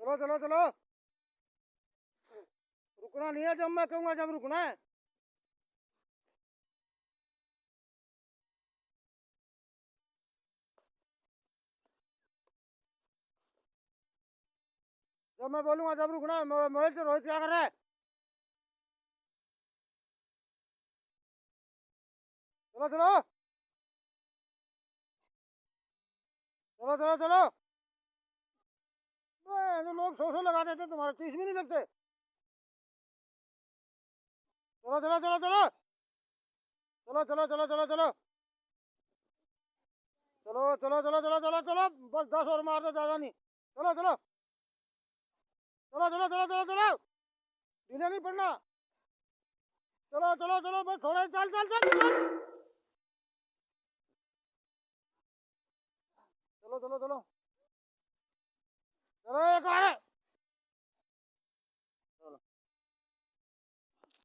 चलो चलो चलो, रुकना नहीं है, जब मैं कहूंगा जब रुकना है। जब मैं बोलूंगा जब रुकना है। मोहित से रोहित क्या कर रहा है? चलो चलो चलो चलो चलो। जो लोग 100 लगा देते, तुम्हारे 30 भी नहीं लगते। चलो चलो चलो चलो चलो चलो चलो चलो चलो चलो चलो चलो चलो चलो चलो, बस 10 और मार दो, ज्यादा नहीं। चलो चलो चलो चलो चलो चलो चलो, ढीले नहीं पड़ना। चलो चलो चलो, बस थोड़ा ही, चल चल चल चल। चलो चलो चलो चलो, एक